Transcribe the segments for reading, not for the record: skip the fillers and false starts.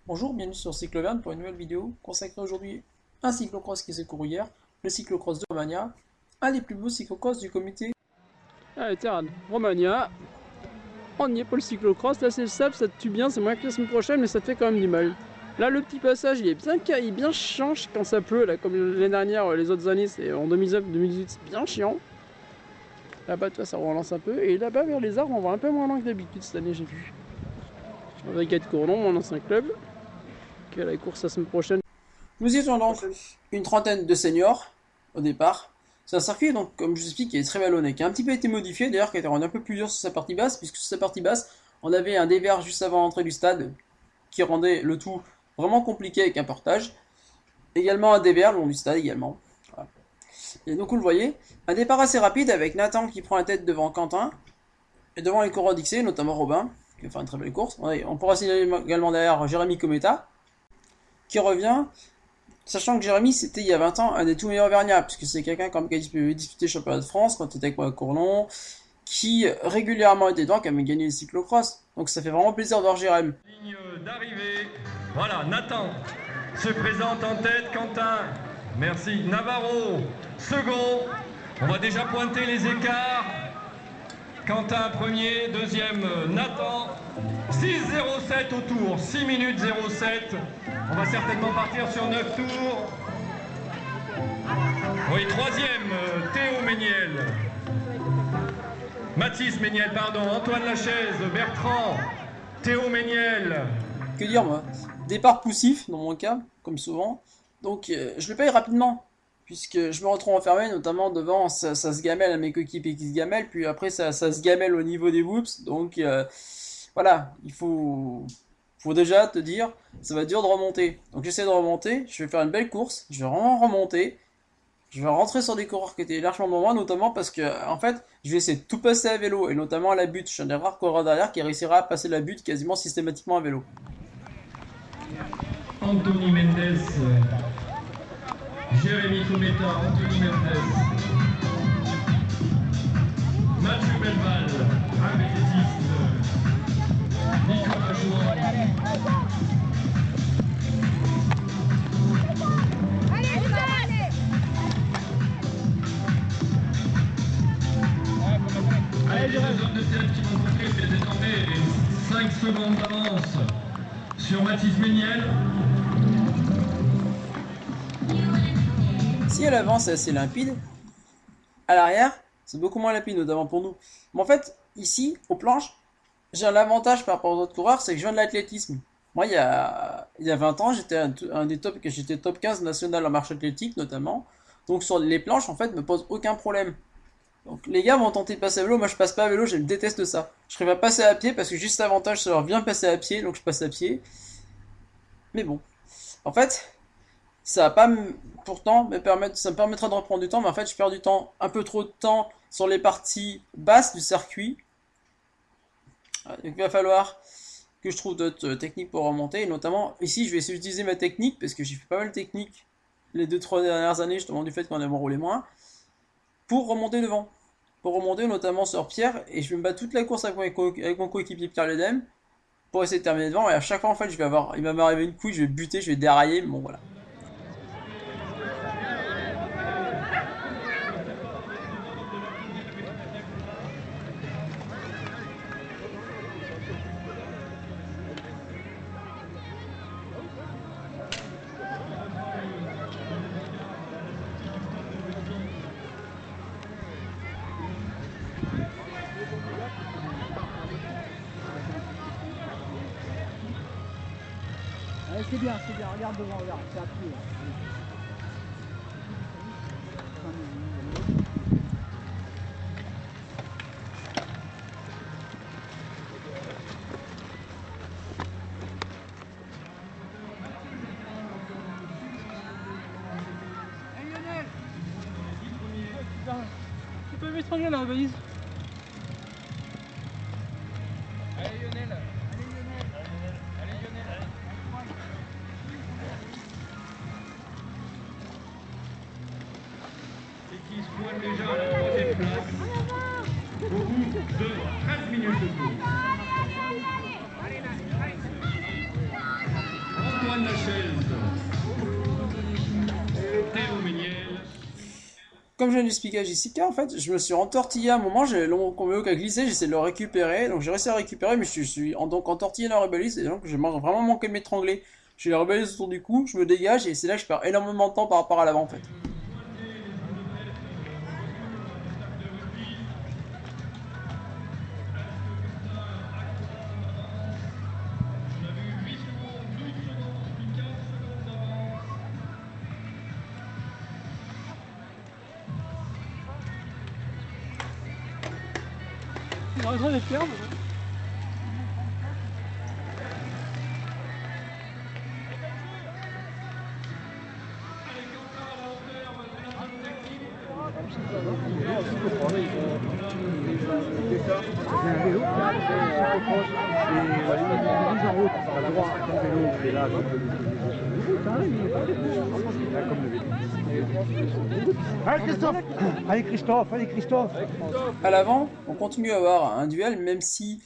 Bonjour, bienvenue sur Cycloverne pour une nouvelle vidéo consacrée aujourd'hui à un cyclocross qui s'est couru hier, le cyclocross de Romagna, un des plus beaux cyclocross du comité. Allez, Terran, Romagna, on y est pour le cyclocross, là c'est le sable, ça te tue bien, c'est moins que la semaine prochaine, mais ça te fait quand même du mal. Là, le petit passage, il est bien chiant quand ça pleut, là, comme l'année dernière, les autres années, c'est en 2019-2018, c'est bien chiant. Là-bas, toi, ça relance un peu, et là-bas, vers les arbres, on voit un peu moins loin que d'habitude cette année, j'ai vu. Avec Ed Cournon, mon ancien club, qui a la course la semaine prochaine. Nous étions donc une trentaine de seniors au départ. C'est un circuit, donc, comme je vous explique, qui est très vallonné, qui a un petit peu été modifié, d'ailleurs, qui a été rendu un peu plus dur sur sa partie basse, puisque sur sa partie basse, on avait un dévers juste avant l'entrée du stade, qui rendait le tout vraiment compliqué avec un portage. Également un dévers le long du stade, également. Voilà. Et donc, vous le voyez, un départ assez rapide avec Nathan qui prend la tête devant Quentin, et devant les coureurs d'XC, notamment Robin, qui va faire une très belle course. On pourra signaler également derrière Jérémy Cometa, qui revient. Sachant que Jérémy, c'était il y a 20 ans un des tout meilleurs Auvergnats, puisque c'est quelqu'un qui a disputé le championnat de France quand il était avec moi à Courlon, qui régulièrement était dedans, qui a même gagné le cyclocross. Donc ça fait vraiment plaisir de voir Jérémy. Ligne d'arrivée, voilà, Nathan se présente en tête, Quentin, merci, Navarro, second, on va déjà pointer les écarts, Quentin premier, deuxième Nathan, 6,07 au tour, 6 minutes 07, on va certainement partir sur 9 tours. Oui, troisième, Théo Méniel. Mathis Méniel, pardon, Antoine Lachaise, Bertrand, Théo Méniel. Que dire moi? Départ poussif dans mon cas, comme souvent. Donc je le paye rapidement, puisque je me retrouve enfermé, notamment devant, ça se gamelle à mes coéquipiers qui se gamellent, puis après ça se gamelle au niveau des whoops. Donc voilà, faut déjà te dire, ça va être dur de remonter. Donc j'essaie de remonter, je vais faire une belle course, je vais vraiment remonter. Je vais rentrer sur des coureurs qui étaient largement devant moi, notamment parce que, en fait, je vais essayer de tout passer à vélo, et notamment à la butte. Je suis un des rares coureurs derrière qui réussira à passer la butte quasiment systématiquement à vélo. Anthony Mendes, Jérémy Cometa, Anthony Mendes, Mathieu Belval, un vététiste, Nicolas Jouan. Allez, les deux hommes de tête qui vont compter, c'est désormais 5 secondes d'avance sur Mathis Méniel. Si à l'avant c'est assez limpide, à l'arrière c'est beaucoup moins limpide, notamment pour nous. Mais en fait, ici, aux planches, j'ai un avantage par rapport aux autres coureurs, c'est que je viens de l'athlétisme. Moi, il y a 20 ans, j'étais top 15 national en marche athlétique, notamment. Donc sur les planches, en fait, me pose aucun problème. Donc les gars vont tenter de passer à vélo, moi je passe pas à vélo, je déteste ça. Je préfère passer à pied parce que juste l'avantage, ça leur vient passer à pied, donc je passe à pied. Mais bon, en fait, ça va pas pourtant ça me permettra de reprendre du temps, mais en fait je perds du temps, un peu trop de temps sur les parties basses du circuit. Donc il va falloir que je trouve d'autres techniques pour remonter, et notamment ici je vais essayer d'utiliser ma technique parce que j'ai fait pas mal de techniques les 2-3 dernières années, justement du fait qu'on a roulé moins, pour remonter devant. Pour remonter notamment sur Pierre, et je vais me battre toute la course avec mon coéquipier Pierre Ledem pour essayer de terminer devant, et à chaque fois en fait il va m'arriver une couille, je vais buter, je vais dérailler, mais bon voilà. Allez, c'est bien, regarde devant, regarde, c'est à pied. Hey Lionel! Tu peux m'étrangler là, valise. Allez Lionel! Allez Lionel! Allez Lionel! Et qui se pointe déjà à la troisième place au bout de 13 minutes de tour. comme je viens d'expliquer à Jessica, en fait, je me suis entortillé à un moment, j'ai mon vélo qui a glissé, j'essaie de le récupérer, donc j'ai réussi à le récupérer, mais je suis donc entortillé dans la rebellise, et donc j'ai vraiment manqué de m'étrangler. J'ai la rebellise autour du cou, je me dégage, et c'est là que je perds énormément de temps par rapport à l'avant, en fait. On est en train de perdre. Allez Christophe! Allez Christophe! Allez Christophe! À l'avant, on continue à avoir un duel, même si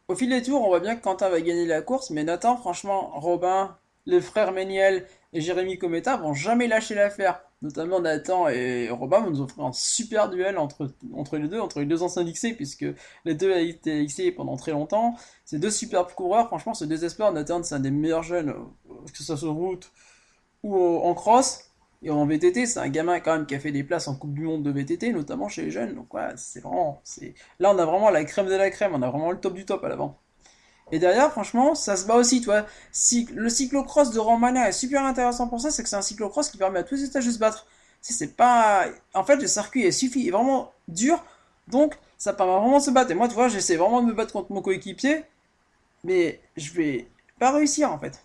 au fil des tours, on voit bien que Quentin va gagner la course, mais Nathan, franchement, Robin, les frères Méniel et Jérémy Cometa vont jamais lâcher l'affaire. Notamment Nathan et Robin vont nous offrir un super duel entre les deux anciens d'XC, puisque les deux ont été XC pendant très longtemps. C'est deux superbes coureurs, franchement, ce désespoir. Nathan, c'est un des meilleurs jeunes, que ce soit sur route ou en cross. Et en VTT, c'est un gamin quand même qui a fait des places en Coupe du Monde de VTT, notamment chez les jeunes. Donc voilà, là on a vraiment la crème de la crème, on a vraiment le top du top à l'avant. Et derrière, franchement, ça se bat aussi, toi. Si le cyclocross de Romagna est super intéressant pour ça, c'est que c'est un cyclocross qui permet à tous les stages de se battre. C'est pas, en fait, le circuit est vraiment dur, donc ça permet vraiment de se battre. Et moi, tu vois, j'essaie vraiment de me battre contre mon coéquipier, mais je vais pas réussir en fait.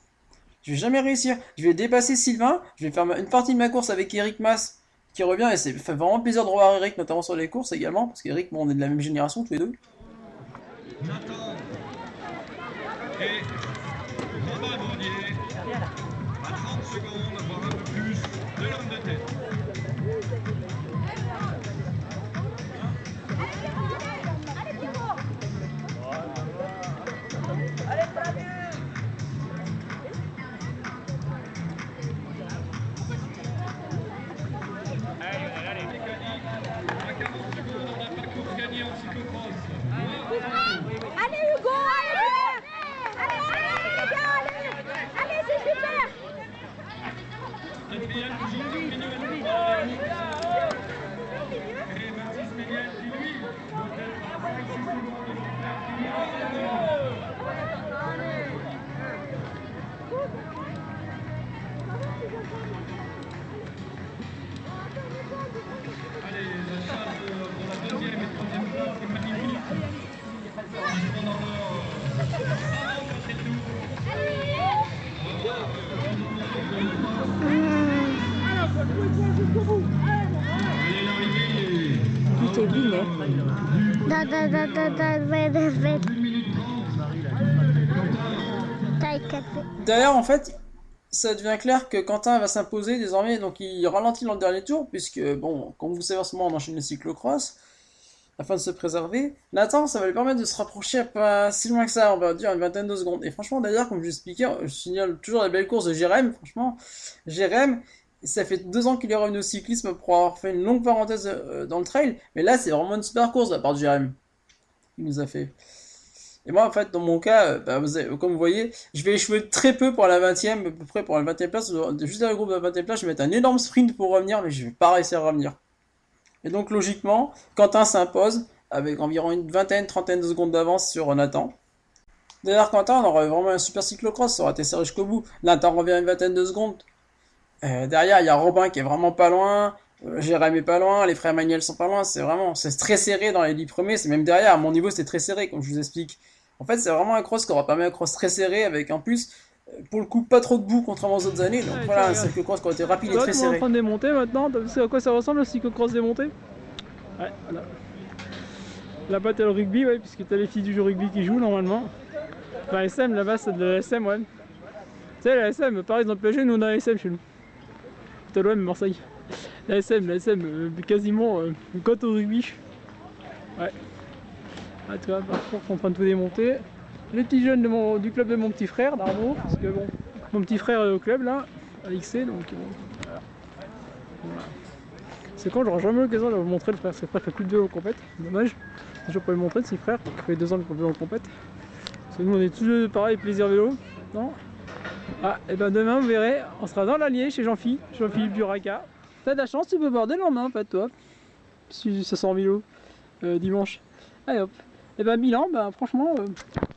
Je vais jamais réussir. Je vais dépasser Sylvain. Je vais faire une partie de ma course avec Eric Mas qui revient et c'est fait vraiment plaisir de revoir Eric, notamment sur les courses également. Parce qu'Eric, bon, on est de la même génération tous les deux. Nathan et Robin Bourdier à 30 secondes, voire un peu plus, de l'homme de tête. Allez Hugo, allez! Allez, allez les gars, allez! Allez, c'est super! Allez, la chasse pour la deuxième et troisième place, c'est magnifique. On en Tout est biné. Derrière, en fait, ça devient clair que Quentin va s'imposer désormais, donc il ralentit dans le dernier tour, puisque, bon, comme vous savez en ce moment, on enchaîne le cyclocross, afin de se préserver. Nathan, ça va lui permettre de se rapprocher pas si loin que ça, on va dire une vingtaine de secondes. Et franchement, d'ailleurs, comme je l'expliquais, je signale toujours la belle course de Jérém, franchement, Jérém, ça fait 2 ans qu'il est revenu au cyclisme pour avoir fait une longue parenthèse dans le trail, mais là, c'est vraiment une super course de la part de Jérém. Il nous a fait. Et moi, en fait, dans mon cas, comme vous voyez, je vais échouer très peu pour la 20ème, à peu près pour la 20ème place. Juste dans le groupe de la 20ème place, je vais mettre un énorme sprint pour revenir, mais je vais pas réussir à revenir. Et donc, logiquement, Quentin s'impose avec environ une vingtaine, trentaine de secondes d'avance sur Nathan. D'ailleurs, Quentin, on aurait vraiment un super cyclocross, ça aurait été serré jusqu'au bout. Nathan revient une vingtaine de secondes. Derrière, il y a Robin qui est vraiment pas loin. Jérémy est pas loin, les frères Manuel sont pas loin. C'est très serré dans les 10 premiers. C'est même derrière, à mon niveau, c'est très serré, comme je vous explique. En fait, c'est vraiment un cross qui aura permis un cross très serré, avec en plus, pour le coup, pas trop de boue contrairement aux autres années. Donc voilà, un cyclocross qui a été rapide et très On est serré. en train de démonter maintenant. Tu sais à quoi ça ressemble le cyclocross démonté? Ouais, voilà. La batte est le rugby, ouais, puisque t'as les filles du jeu rugby qui jouent normalement. Enfin, SM là-bas, c'est de la SM, ouais. Tu sais, la SM, par exemple, nous on a la SM chez nous. T'as l'OM Marseille. La SM, quasiment cote au rugby. Ouais. Ah, tu vois, par contre, on est en train de tout démonter. Les petits jeunes du club de mon petit frère, d'Arnaud, parce que bon, mon petit frère est au club là, à l'XC, donc bon, voilà. C'est quand j'aurai jamais l'occasion de vous montrer le frère. Ses frères fait plus de vélo en compète, dommage. Je peux le montrer de ses frères, qui fait 2 ans qu'ils font vélo en compète. Parce que nous on est tous deux pareil, plaisir vélo, non? Ah, et ben demain vous verrez, on sera dans l'Allier chez Jean-Philippe Duraca. T'as de la chance, tu peux boire dès le lendemain en fait toi. Si ça sort en vélo, dimanche. Allez hop. Et ben Milan, ben franchement,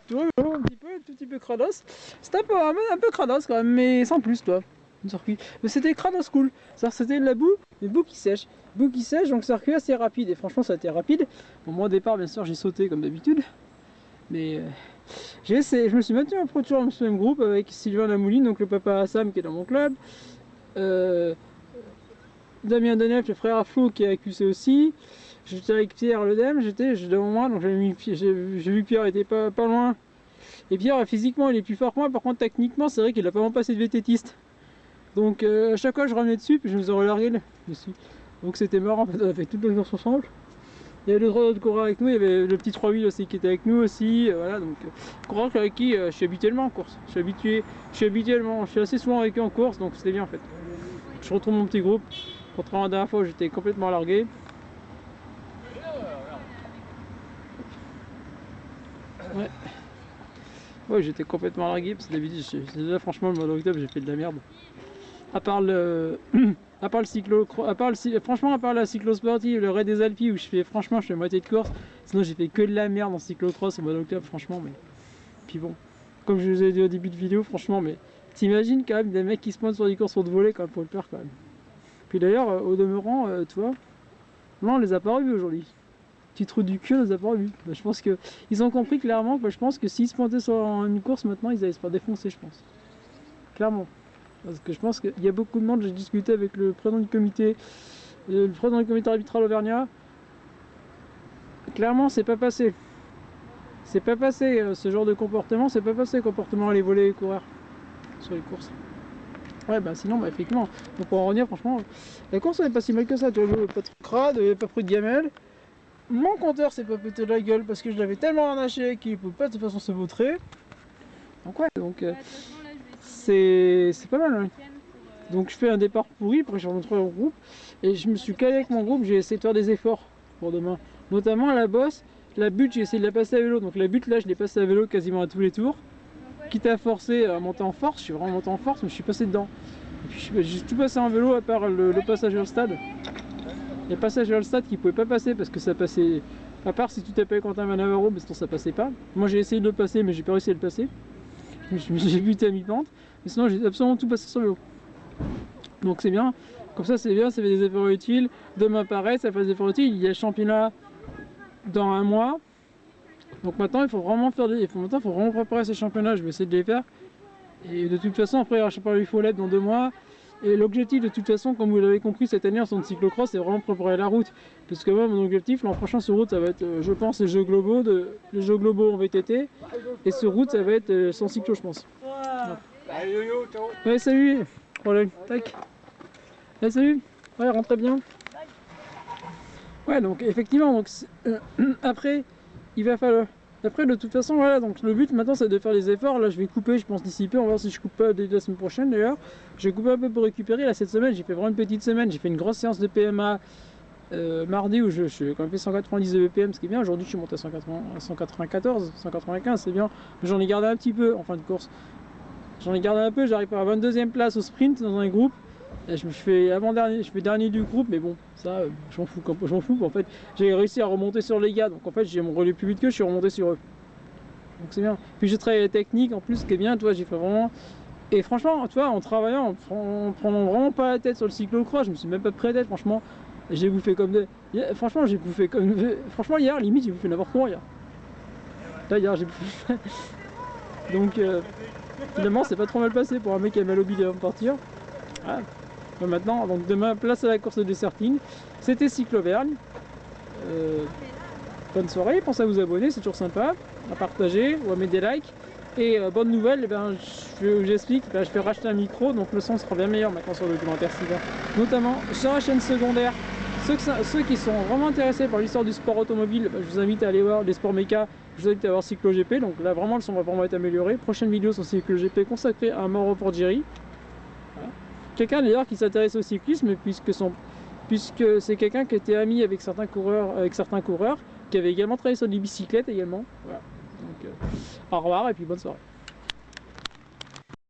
tu vois, un tout petit peu crados. C'était un peu crados quand même, mais sans plus toi. Le circuit. Mais c'était crados cool. C'était de la boue, mais boue qui sèche. Boue qui sèche, donc circuit assez rapide. Et franchement ça a été rapide. Bon moi au départ bien sûr j'ai sauté comme d'habitude. Mais j'ai essayé, je me suis maintenu en Pro Tour dans ce même groupe avec Sylvain Lamouline, donc le papa Assam qui est dans mon club. Damien Denef, le frère à Flo qui est à QC aussi. J'étais avec Pierre Ledem, j'étais devant moi, donc j'ai vu que Pierre était pas loin. Et Pierre physiquement il est plus fort que moi, par contre techniquement c'est vrai qu'il a pas vraiment passé de VTTiste. Donc à chaque fois je revenais dessus, puis je nous ai relargué dessus. Donc c'était marrant, en fait, on a fait toutes les courses ensemble. Il y avait le droit de coureur avec nous, il y avait le petit 3-8 aussi qui était avec nous aussi, voilà, donc coureur avec qui je suis habituellement en course. Je suis assez souvent avec eux en course, donc c'était bien en fait. Je retrouve mon petit groupe, contrairement à la dernière fois où j'étais complètement largué. Ouais. Ouais, j'étais complètement largué parce que d'habitude, déjà franchement le mois d'octobre j'ai fait de la merde. À part le franchement à part la cyclo-sportive, le raid des Alpes où je fais moitié de course, sinon j'ai fait que de la merde en cyclo-cross au mois d'octobre franchement, mais puis bon, comme je vous ai dit au début de vidéo, franchement, mais t'imagines quand même des mecs qui se pointent sur des courses pour te voler quand même pour le faire quand même. Puis d'ailleurs au demeurant, tu vois, non on les a pas revus aujourd'hui. Petit trou du cul, on les a pas revus. Bah, je pense que ils ont compris clairement que je pense que s'ils se pointaient sur une course maintenant ils allaient se faire défoncer, je pense. Clairement. Parce que je pense qu'il y a beaucoup de monde, j'ai discuté avec le président du comité arbitral auvergnat. Clairement, c'est pas passé. C'est pas passé ce genre de comportement, c'est pas passé comportement à aller voler les coureurs sur les courses. Ouais, bah sinon, bah effectivement, donc pour en revenir, franchement, la course elle est pas si mal que ça. Tu vois, pas trop crade, il n'y avait pas pris de gamelle. Mon compteur s'est pas pété de la gueule parce que je l'avais tellement arnaché qu'il ne peut pas de toute façon se vautrer. Donc, ouais, donc. C'est pas mal, hein. Donc je fais un départ pourri, après je rentre au groupe et je me suis calé avec mon groupe, j'ai essayé de faire des efforts pour demain. Notamment la bosse, la butte j'ai essayé de la passer à vélo, donc la butte là je l'ai passée à vélo quasiment à tous les tours. Quitte à forcer à monter en force, je suis vraiment monté en force mais je suis passé dedans. Et puis j'ai tout passé en vélo à part le passage vers le stade. Les passages vers le stade qui pouvaient pas passer parce que ça passait, à part si tu t'appelles Quentin Manavaro, mais sinon ça passait pas. Moi j'ai essayé de le passer mais j'ai pas réussi à le passer. J'ai buté à mi-pente. Mais sinon j'ai absolument tout passé sur le vélo. Donc c'est bien, comme ça c'est bien, ça fait des efforts utiles. Demain pareil, ça fait des efforts utiles. Il y a le championnat dans 1 mois. Donc maintenant il faut vraiment préparer ces championnats, je vais essayer de les faire. Et de toute façon après il y aura le championnat du Follet dans 2 mois. Et l'objectif de toute façon, comme vous l'avez compris cette année en son cyclocross, c'est vraiment préparer la route. Parce que moi mon objectif l'an prochain sur route ça va être, je pense, les Jeux globaux en VTT. Et sur route ça va être sans cyclo je pense. Ouais, salut. Problème. Tac. Ouais, salut. Ouais, rentrez bien. Ouais, donc effectivement, donc après, il va falloir. Après, de toute façon, voilà. Donc le but maintenant, c'est de faire les efforts. Là, je vais couper. Je pense d'ici peu. On va voir si je coupe pas dès la semaine prochaine. D'ailleurs, je vais couper un peu pour récupérer. Là, cette semaine, j'ai fait vraiment une petite semaine. J'ai fait une grosse séance de PMA mardi où je suis quand même fait 190 de BPM, ce qui est bien. Aujourd'hui, je suis monté à 194, 195, c'est bien. Mais j'en ai gardé un petit peu en fin de course. J'en ai gardé un peu, j'arrive à la 22e place au sprint dans un groupe. Et je fais avant-dernier, je fais dernier du groupe, mais bon, ça, je m'en fous. En fait, j'ai réussi à remonter sur les gars, donc en fait, j'ai mon relais plus vite que je suis remonté sur eux. Donc c'est bien. Puis j'ai travaillé la technique en plus, ce qui est bien, toi, j'ai fait vraiment. Et franchement, tu vois, en travaillant, en prenant vraiment pas la tête sur le cyclo-cross, je me suis même pas pris la tête, franchement. J'ai bouffé comme des. Franchement, j'ai bouffé comme. Franchement, hier, limite, j'ai bouffé n'importe quoi hier. Là, hier, j'ai bouffé. Donc. Finalement c'est pas trop mal passé pour un mec qui a mal au bide avant de partir. Voilà. Bon, maintenant, donc demain, place à la course de desserting. C'était Cyclo-Auvergne. Bonne soirée, pensez à vous abonner, c'est toujours sympa. À partager ou à mettre des likes. Et bonne nouvelle, eh ben, j'explique, je vais racheter un micro, donc le son sera bien meilleur maintenant sur le documentaire Cyber. Notamment sur la chaîne secondaire. Ceux qui sont vraiment intéressés par l'histoire du sport automobile, je vous invite à aller voir les sports méca, je vous invite à voir Cyclo GP, donc là vraiment le son va vraiment être amélioré. Prochaine vidéo sur Cyclo GP consacrée à Mauro Porgeri. Voilà. Quelqu'un d'ailleurs qui s'intéresse au cyclisme, puisque puisque c'est quelqu'un qui était ami avec certains coureurs, qui avait également travaillé sur des bicyclettes également. Voilà. Donc, au revoir et puis bonne soirée.